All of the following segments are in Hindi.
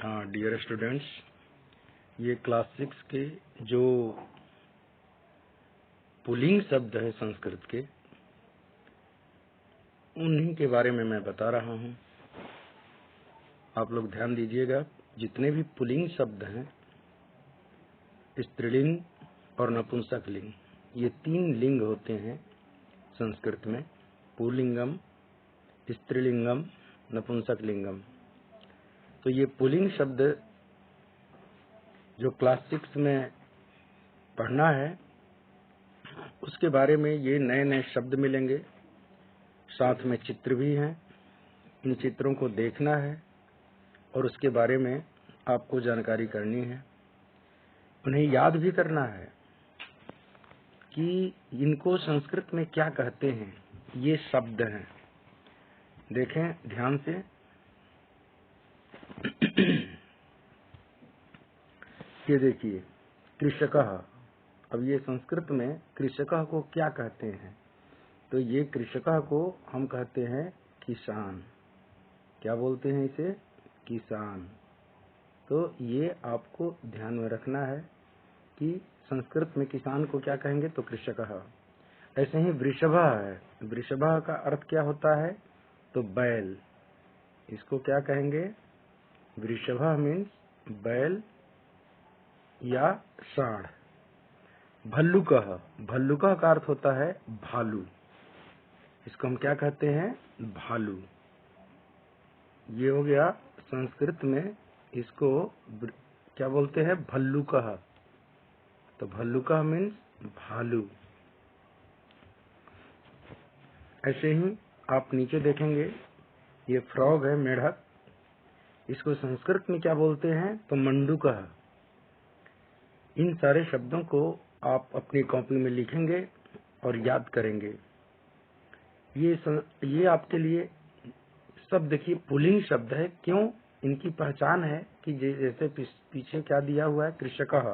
हाँ डियर स्टूडेंट्स, ये क्लास 6 के जो पुल्लिंग शब्द है संस्कृत के, उन्हीं के बारे में मैं बता रहा हूँ। आप लोग ध्यान दीजिएगा। जितने भी पुल्लिंग शब्द हैं, स्त्रीलिंग और नपुंसक लिंग, ये 3 लिंग होते हैं संस्कृत में। पुल्लिंगम, स्त्रीलिंगम, नपुंसक लिंगम। तो ये पुल्लिंग शब्द जो क्लास 6 में पढ़ना है, उसके बारे में ये नए नए शब्द मिलेंगे। साथ में चित्र भी हैं। इन चित्रों को देखना है और उसके बारे में आपको जानकारी करनी है। उन्हें याद भी करना है कि इनको संस्कृत में क्या कहते हैं। ये शब्द हैं, देखें ध्यान से। ये देखिए, कृषकः। अब ये संस्कृत में कृषकः को क्या कहते हैं? तो ये कृषकः को हम कहते हैं किसान। क्या बोलते हैं इसे? किसान। तो ये आपको ध्यान में रखना है कि संस्कृत में किसान को क्या कहेंगे? तो कृषकः। ऐसे ही वृषभः है। वृषभः का अर्थ क्या होता है? तो बैल। इसको क्या कहेंगे? वृषभः मीन्स बैल या सांड। भल्लुकः। भल्लुकः का अर्थ होता है भालू। इसको हम क्या कहते हैं? भालू। ये हो गया संस्कृत में। इसको क्या बोलते हैं? भल्लुकः। तो भल्लुकः मीन्स भालू। ऐसे ही आप नीचे देखेंगे, ये फ्रॉग है, मेढक। इसको संस्कृत में क्या बोलते हैं? तो मंडूकः। इन सारे शब्दों को आप अपनी कॉपी में लिखेंगे और याद करेंगे। ये आपके लिए सब देखिए पुल्लिंग शब्द है। क्यों? इनकी पहचान है कि जैसे पीछे क्या दिया हुआ है? कृषकः,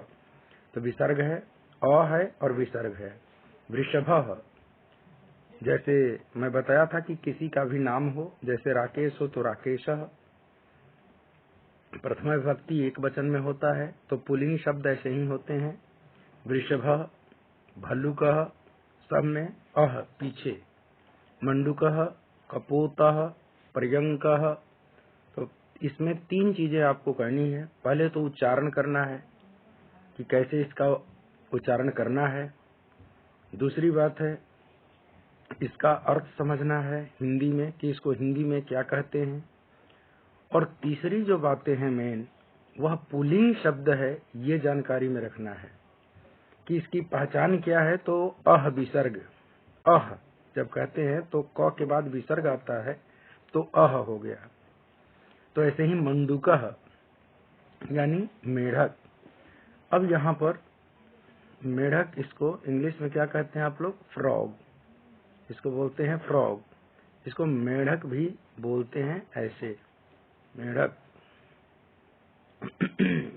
तो विसर्ग है, अ है और विसर्ग है। वृषभः, जैसे मैं बताया था कि किसी का भी नाम हो, जैसे राकेश हो तो राकेशः। प्रथमा विभक्ति एक वचन में होता है, तो पुल्लिंग शब्द ऐसे ही होते हैं। वृषभः, भल्लुकः, सब में अह पीछे। मंडूकः, कपोतः, पर्यंकः। तो इसमें 3 चीजें आपको करनी है। पहले तो उच्चारण करना है कि कैसे इसका उच्चारण करना है। दूसरी बात है, इसका अर्थ समझना है हिंदी में कि इसको हिंदी में क्या कहते हैं। और तीसरी जो बातें हैं मेन, वह पुल्लिंग शब्द है, ये जानकारी में रखना है कि इसकी पहचान क्या है। तो अह विसर्ग, अह जब कहते हैं तो क के बाद विसर्ग आता है, तो अह हो गया। तो ऐसे ही मंडूकः यानी मेढक। अब यहाँ पर मेढक, इसको इंग्लिश में क्या कहते हैं आप लोग? फ्रॉग। इसको बोलते हैं फ्रॉग। इसको मेढक भी बोलते हैं। ऐसे मेढक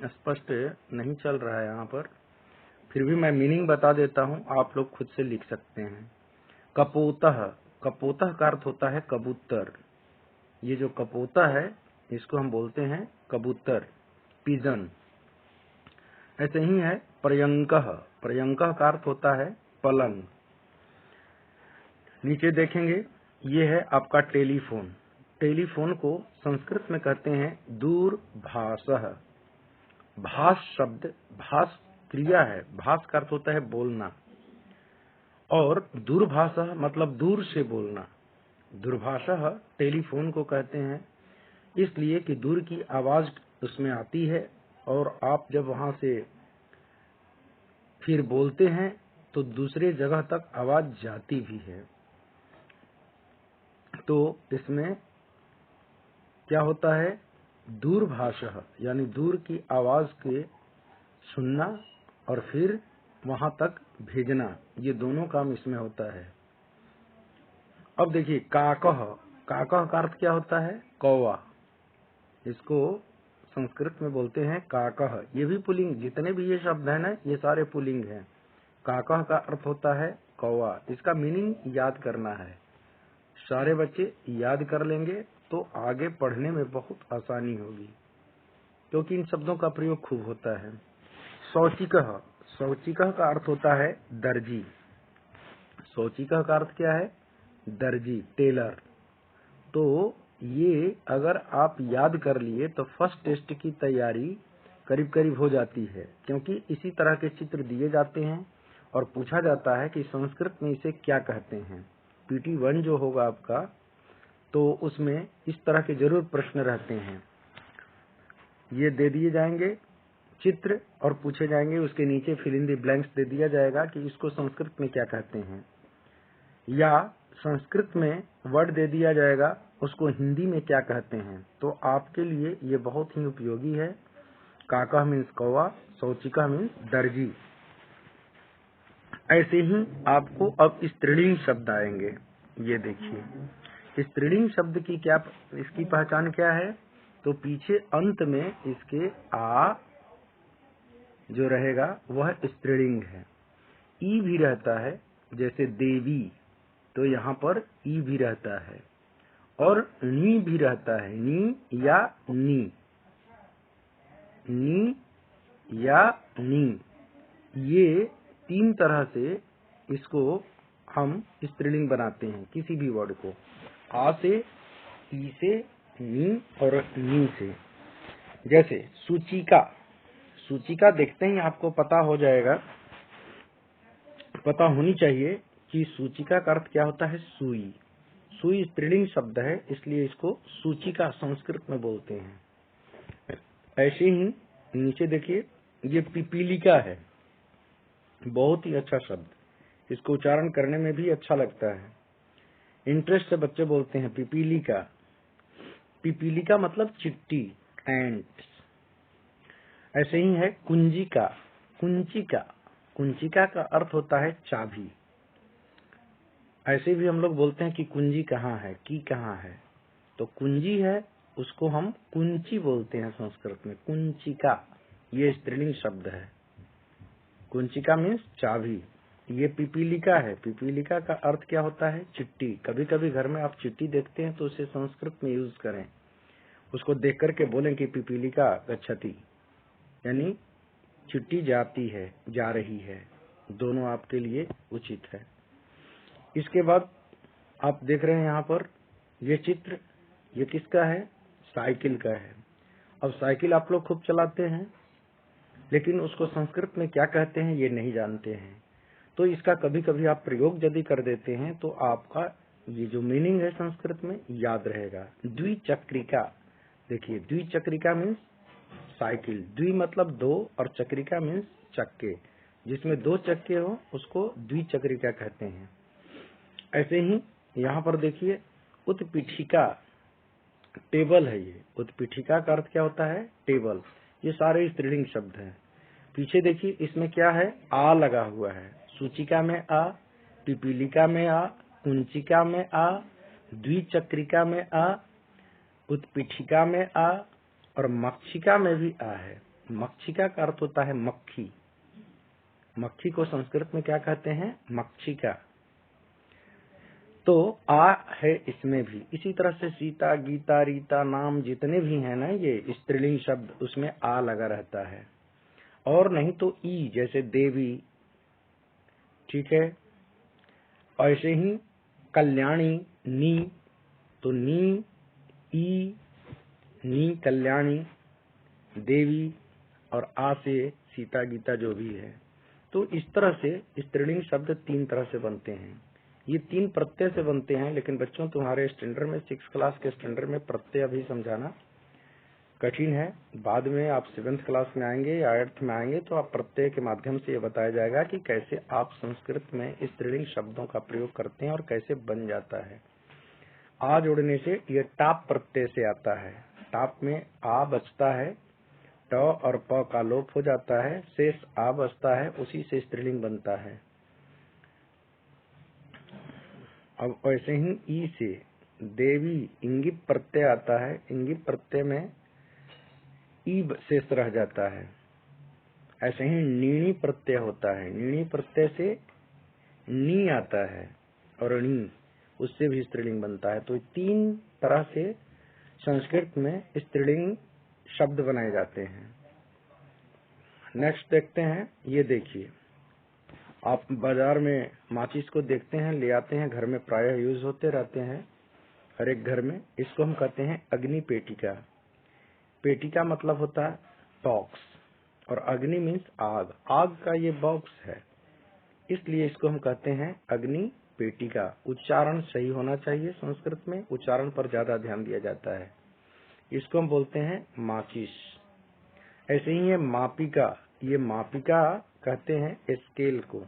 स्पष्ट नहीं चल रहा है यहाँ पर, फिर भी मैं मीनिंग बता देता हूँ, आप लोग खुद से लिख सकते हैं। कपोतः, कपोतः का अर्थ होता है कबूतर। ये जो कपोता है, इसको हम बोलते हैं कबूतर, पिजन। ऐसे ही है पर्यंकः। पर्यंकः का अर्थ होता है पलंग। नीचे देखेंगे, ये है आपका टेलीफोन। टेलीफोन को संस्कृत में कहते हैं दूरभाषः। भाष शब्द, भाष क्रिया है, भाष का अर्थ होता है बोलना, और दूरभाषः मतलब दूर से बोलना। दूरभाषः टेलीफोन को कहते हैं इसलिए कि दूर की आवाज उसमें आती है, और आप जब वहां से फिर बोलते हैं तो दूसरे जगह तक आवाज जाती भी है। तो इसमें क्या होता है? दूरभाषः यानी दूर की आवाज के सुनना और फिर वहां तक भेजना, ये दोनों काम इसमें होता है। अब देखिए काकः। काकः का अर्थ क्या होता है? कौवा। इसको संस्कृत में बोलते हैं काकः। ये भी पुल्लिंग, जितने भी ये शब्द है ना, ये सारे पुल्लिंग हैं। काकः का अर्थ होता है कौवा। इसका मीनिंग याद करना है। सारे बच्चे याद कर लेंगे तो आगे पढ़ने में बहुत आसानी होगी। क्योंकि इन शब्दों का प्रयोग खूब होता है। शौचिकः, शौचिकः का अर्थ होता है दर्जी। शौचिकः का अर्थ क्या है? दर्जी, टेलर। तो ये अगर आप याद कर लिए तो फर्स्ट टेस्ट की तैयारी करीब करीब हो जाती है, क्योंकि इसी तरह के चित्र दिए जाते हैं और पूछा जाता है कि संस्कृत में इसे क्या कहते हैं। PT1 जो होगा आपका, तो उसमें इस तरह के जरूर प्रश्न रहते हैं। ये दे दिए जाएंगे चित्र और पूछे जाएंगे, उसके नीचे फिल इन द ब्लैंक्स दे दिया जाएगा कि इसको संस्कृत में क्या कहते हैं, या संस्कृत में वर्ड दे दिया जाएगा उसको हिंदी में क्या कहते हैं। तो आपके लिए ये बहुत ही उपयोगी है। काका मीन्स कौवा, शौचिका मीन्स दर्जी। ऐसे ही आपको अब स्त्रीलिंग शब्द आएंगे। ये देखिए, स्त्रीलिंग शब्द की क्या, इसकी पहचान क्या है? तो पीछे अंत में इसके आ जो रहेगा वह स्त्रीलिंग है। ई भी रहता है, जैसे देवी, तो यहाँ पर ई भी रहता है, और नी भी रहता है, नी या नी, नी या नी। ये तीन तरह से इसको हम स्त्रीलिंग बनाते हैं, किसी भी वर्ड को, आ से, ई से, नी और नी से। जैसे सूचिका, सूचिका देखते ही आपको पता हो जाएगा, पता होनी चाहिए कि सूचिका का अर्थ क्या होता है? सुई। सुई स्त्रीलिंग शब्द है, इसलिए इसको सूचिका संस्कृत में बोलते हैं। ऐसे ही नीचे देखिए, ये पिपीलिका है, बहुत ही अच्छा शब्द, इसको उच्चारण करने में भी अच्छा लगता है, इंटरेस्ट से बच्चे बोलते हैं पिपीलिका। पिपीलिका मतलब चिट्टी, एंट। ऐसे ही है कुंजिका, कुंचिका, कुंचिका का अर्थ होता है चाबी। ऐसे भी हम लोग बोलते हैं कि कुंजी कहाँ है, की कहाँ है, तो कुंजी है उसको हम कुंची बोलते हैं संस्कृत में, कुंचिका। ये स्त्रीलिंग शब्द है। कुंचिका मीन्स चाबी। ये पिपीलिका है, पिपीलिका का अर्थ क्या होता है? चिट्टी। कभी कभी घर में आप चिट्ठी देखते हैं तो उसे संस्कृत में यूज करें, उसको देख करके बोलें कि पिपीलिका गच्छति, यानी चिट्ठी जाती है, जा रही है, दोनों आपके लिए उचित है। इसके बाद आप देख रहे हैं यहाँ पर ये चित्र, ये किसका है? साइकिल का है। अब साइकिल आप लोग खूब चलाते हैं, लेकिन उसको संस्कृत में क्या कहते हैं ये नहीं जानते हैं, तो इसका कभी कभी आप प्रयोग यदि कर देते हैं तो आपका ये जो मीनिंग है संस्कृत में याद रहेगा। द्विचक्रिका, देखिए द्विचक्रिका मीन्स साइकिल, द्वि मतलब दो और चक्रिका मीन्स चक्के, जिसमें दो चक्के हो उसको द्विचक्रिका कहते हैं। ऐसे ही यहाँ पर देखिए उत्पीठिका, टेबल है ये। उत्पीठिका का अर्थ क्या होता है? टेबल। ये सारे स्त्रीलिंग शब्द हैं। पीछे देखिए इसमें क्या है? आ लगा हुआ है। सूचिका में आ, पिपीलिका में आ, कुंचिका में आ, द्विचक्रिका में आ, उत्पीठिका में आ और मक्षिका में भी आ है। मक्षिका का अर्थ होता है मक्खी। मक्खी को संस्कृत में क्या कहते हैं? मक्षिका। तो आ है इसमें भी। इसी तरह से सीता, गीता, रीता, नाम जितने भी हैं ना ये स्त्रीलिंग शब्द, उसमें आ लगा रहता है। और नहीं तो ई, जैसे देवी, ठीक है। ऐसे ही कल्याणी, नी, तो नी, ई, नी कल्याणी, देवी, और आ से सीता, गीता जो भी है। तो इस तरह से स्त्रीलिंग शब्द तीन तरह से बनते हैं। ये तीन प्रत्यय से बनते हैं, लेकिन बच्चों तुम्हारे स्टैंडर्ड में 6 क्लास के स्टैंडर्ड में प्रत्यय अभी समझाना कठिन है। बाद में आप 7th क्लास में आएंगे या 8th में आएंगे तो आप प्रत्यय के माध्यम से ये बताया जाएगा कि कैसे आप संस्कृत में स्त्रीलिंग शब्दों का प्रयोग करते हैं और कैसे बन जाता है। आ जोड़ने से ये टाप प्रत्यय से आता है। टाप में आ बचता है, ट और प का लोप हो जाता है, शेष आ बचता है, उसी से स्त्रीलिंग बनता है। अब ऐसे ही ई से देवी इंगित प्रत्यय आता है। इंगित प्रत्यय में ई शेष रह जाता है। ऐसे ही नीणी प्रत्यय होता है। नीणी प्रत्यय से नी आता है और नी, उससे भी स्त्रीलिंग बनता है। तो तीन तरह से संस्कृत में स्त्रीलिंग शब्द बनाए जाते हैं। नेक्स्ट देखते हैं, ये देखिए, आप बाजार में माचिस को देखते हैं, ले आते हैं, घर में प्रायः यूज होते रहते हैं हर एक घर में। इसको हम कहते हैं अग्नि पेटिका। पेटिका मतलब होता है बॉक्स, और अग्नि मीन्स आग, आग का ये बॉक्स है, इसलिए इसको हम कहते हैं अग्नि पेटिका। उच्चारण सही होना चाहिए, संस्कृत में उच्चारण पर ज्यादा ध्यान दिया जाता है। इसको हम बोलते हैं माचिस। ऐसे ही है मापिका। ये मापिका कहते हैं स्केल को।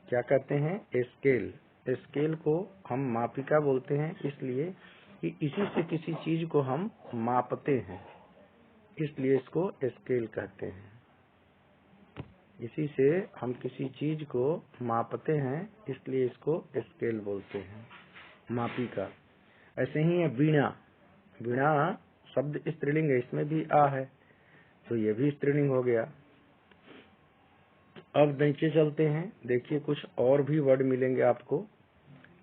क्या कहते हैं? स्केल। स्केल को हम मापिका बोलते हैं इसलिए कि इसी से किसी चीज को हम मापते हैं, इसलिए इसको स्केल कहते हैं। इसी से हम किसी चीज को मापते हैं, इसलिए इसको स्केल बोलते हैं, मापिका। ऐसे ही है वीणा। वीणा शब्द स्त्रीलिंग है, इसमें भी आ है, तो ये भी स्त्रीलिंग हो गया। अब नीचे चलते हैं, देखिए कुछ और भी वर्ड मिलेंगे आपको।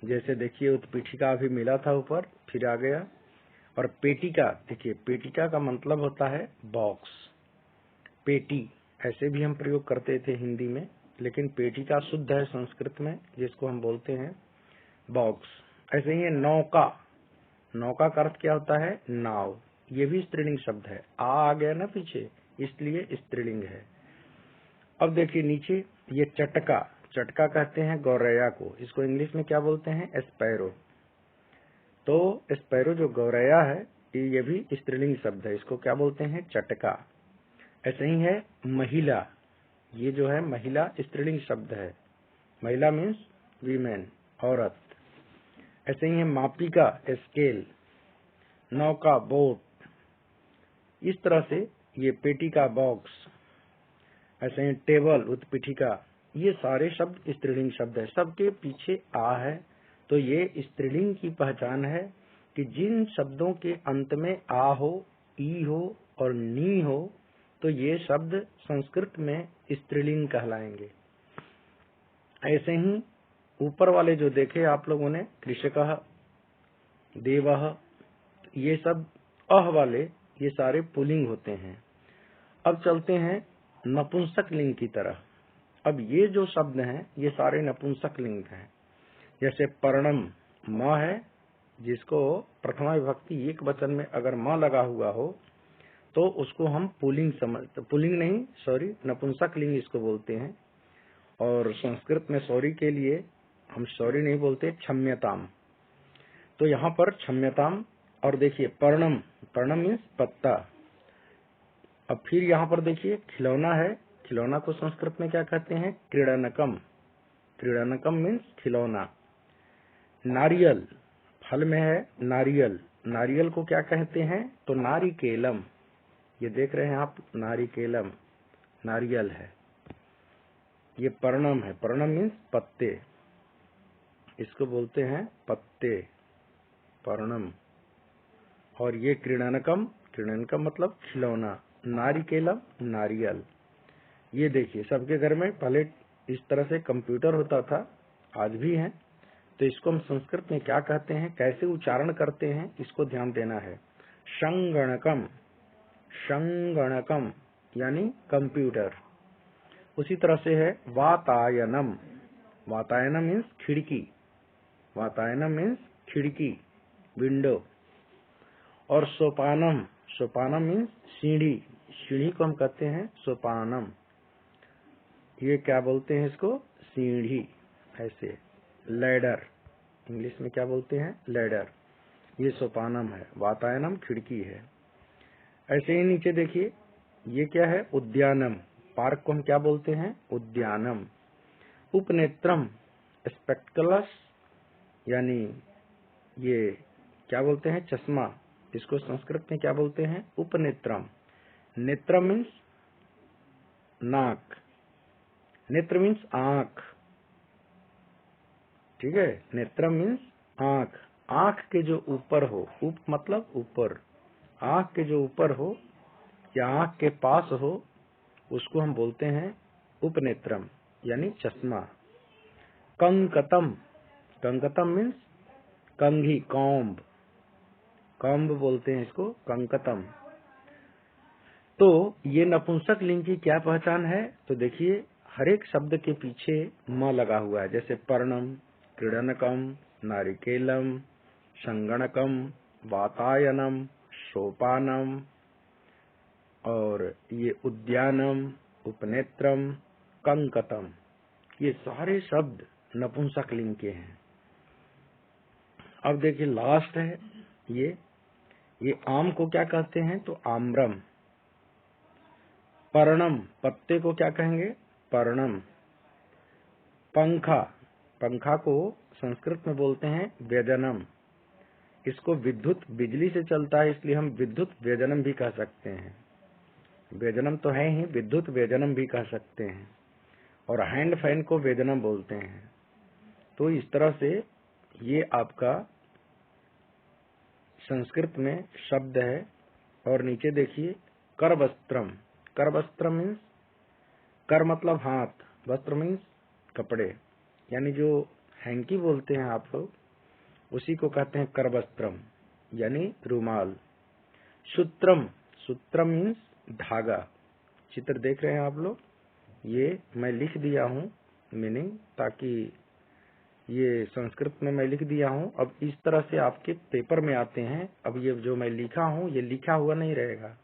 जैसे देखिए उत्पीठिका भी मिला था ऊपर, फिर आ गया। और पेटिका, देखिए पेटिका का मतलब होता है बॉक्स। पेटी ऐसे भी हम प्रयोग करते थे हिंदी में, लेकिन पेटिका शुद्ध है संस्कृत में, जिसको हम बोलते हैं बॉक्स। ऐसे ही है नौका। नौका का अर्थ क्या होता है? नाव। ये भी स्त्रीलिंग शब्द है, आ गया ना पीछे, इसलिए स्त्रीलिंग है। अब देखिए नीचे, ये चटका। चटका कहते हैं गौरैया को, इसको इंग्लिश में क्या बोलते हैं? स्पैरो। तो स्पैरो जो गौरैया है, ये भी स्त्रीलिंग शब्द है, इसको क्या बोलते हैं? चटका। ऐसे ही है महिला। ये जो है महिला स्त्रीलिंग शब्द है, महिला मीन्स वीमेन, औरत। ऐसे ही है मापिका, स्केल। नौका, बोट। इस तरह से ये पेटी का बॉक्स। ऐसे ही टेबल, उत्पीठिका। ये सारे शब्द स्त्रीलिंग शब्द है, सबके पीछे आ है, तो ये स्त्रीलिंग की पहचान है कि जिन शब्दों के अंत में आ हो, ई हो और नी हो, तो ये शब्द संस्कृत में स्त्रीलिंग कहलाएंगे। ऐसे ही ऊपर वाले जो देखे आप लोगों ने, कृषकः, देवः, ये सब अह वाले, ये सारे पुल्लिंग होते हैं। अब चलते हैं नपुंसक लिंग की तरह। अब ये जो शब्द हैं, ये सारे नपुंसक लिंग हैं। जैसे पर्णम, म है, जिसको प्रथमा विभक्ति एक वचन में अगर म लगा हुआ हो, तो उसको हम पुल्लिंग पुल्लिंग नहीं, सॉरी, नपुंसक लिंग इसको बोलते हैं। और संस्कृत में सॉरी के लिए हम सॉरी नहीं बोलते, क्षम्यताम। तो यहाँ पर क्षम्यताम। और देखिए पर्णम, पर्णम मीन्स पत्ता। अब फिर यहाँ पर देखिए खिलौना है, खिलौना को संस्कृत में क्या कहते हैं? क्रीडनकम। क्रीडनकम मीन्स खिलौना। नारियल, फल में है नारियल, नारियल को क्या कहते हैं? तो नारिकेलम। ये देख रहे हैं आप, नारिकेलम, नारियल है। ये पर्णम है, पर्णम मीन्स पत्ते, इसको बोलते हैं पत्ते, पर्णम। और ये क्रीडनकम, क्रीडनकम मतलब खिलौना, नारिकेलम, नारियल। ये देखिए सबके घर में पहले इस तरह से कंप्यूटर होता था, आज भी है, तो इसको हम संस्कृत में क्या कहते हैं, कैसे उच्चारण करते हैं, इसको ध्यान देना है। संगणकम, संगणकम यानी कंप्यूटर। उसी तरह से है वातायनम। वातायनम मीन्स खिड़की, वातायनम मीन्स खिड़की, विंडो। और सोपानम, सोपानम मीन्स सीढ़ी, सीढ़ी को हम कहते हैं सोपानम। ये क्या बोलते हैं इसको? सीढ़ी। ऐसे लैडर, इंग्लिश में क्या बोलते हैं? लैडर। ये सोपानम है, वातायनम खिड़की है। ऐसे ही नीचे देखिए, ये क्या है? उद्यानम। पार्क को हम क्या बोलते हैं? उद्यानम। उपनेत्रम, स्पेक्टकल्स, यानी ये क्या बोलते हैं? चश्मा, इसको संस्कृत में क्या बोलते हैं? उपनेत्रम। नेत्रम मीन्स नाक, नेत्र मीन्स आंख, ठीक है? नेत्रम मीन्स आंख, आंख के जो ऊपर हो, उप मतलब ऊपर, आंख के जो ऊपर हो या आंख के पास हो, उसको हम बोलते हैं उपनेत्रम, यानी चश्मा। कंकतम, कंकतम मीन्स कंघी, कॉम्ब, कॉम्ब बोलते हैं इसको, कंकतम। तो ये नपुंसक लिंग की क्या पहचान है? तो देखिए, हर एक शब्द के पीछे म लगा हुआ है, जैसे पर्णम, क्रीडनकम, नारिकेलम, संगणकम, वातायनम, सोपानम, और ये उद्यानम, उपनेत्रम, कंकतम, ये सारे शब्द नपुंसक लिंग के हैं। अब देखिए लास्ट है ये आम को क्या कहते हैं? तो आम्रम। पर्णम, पत्ते को क्या कहेंगे? पर्णम। पंखा, पंखा को संस्कृत में बोलते हैं व्यजनम। इसको विद्युत, बिजली से चलता है, इसलिए हम विद्युत व्यजनम भी कह सकते हैं। व्यजनम तो है ही, विद्युत व्यजनम भी कह सकते हैं। और हैंड फैन को व्यजनम बोलते हैं। तो इस तरह से ये आपका संस्कृत में शब्द है। और नीचे देखिए, कर वस्त्रम। कर वस्त्रम मीन्स, कर मतलब हाथ, वस्त्र मीन्स कपड़े, यानी जो हैंकी बोलते हैं आप लोग, उसी को कहते हैं कर वस्त्रम, यानी रुमाल। सूत्रम, सूत्रम मीन्स धागा। चित्र देख रहे हैं आप लोग, ये मैं लिख दिया हूँ मीनिंग, ताकि ये संस्कृत में मैं लिख दिया हूँ। अब इस तरह से आपके पेपर में आते हैं। अब ये जो मैं लिखा हूँ ये लिखा हुआ नहीं रहेगा,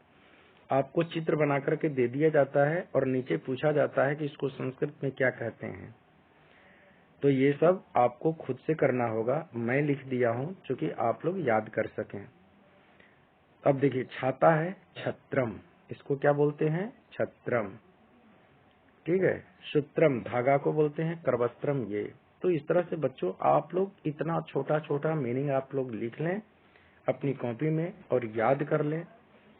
आपको चित्र बना करके दे दिया जाता है और नीचे पूछा जाता है कि इसको संस्कृत में क्या कहते हैं। तो ये सब आपको खुद से करना होगा, मैं लिख दिया हूँ क्योंकि आप लोग याद कर सकें। अब देखिए, छाता है छत्रम, इसको क्या बोलते हैं? छत्रम। ठीक है। सूत्रम, धागा को बोलते हैं करवस्त्रम। ये तो इस तरह से बच्चों आप लोग इतना छोटा छोटा मीनिंग आप लोग लिख लें अपनी कॉपी में और याद कर लें,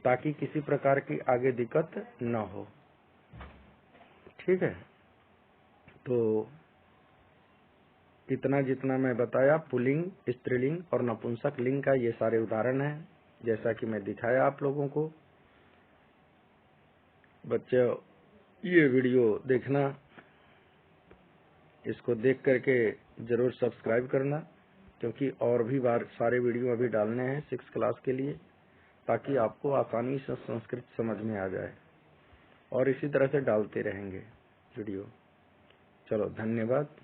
ताकि किसी प्रकार की आगे दिक्कत न हो। ठीक है। तो इतना जितना मैं बताया, पुल्लिंग, स्त्रीलिंग और नपुंसक लिंग का ये सारे उदाहरण हैं, जैसा कि मैं दिखाया आप लोगों को। बच्चों, ये वीडियो देखना, इसको देख करके जरूर सब्सक्राइब करना, क्योंकि और भी बार सारे वीडियो अभी डालने हैं 6 क्लास के लिए, ताकि आपको आसानी से संस्कृत समझ में आ जाए। और इसी तरह से डालते रहेंगे वीडियो। चलो, धन्यवाद।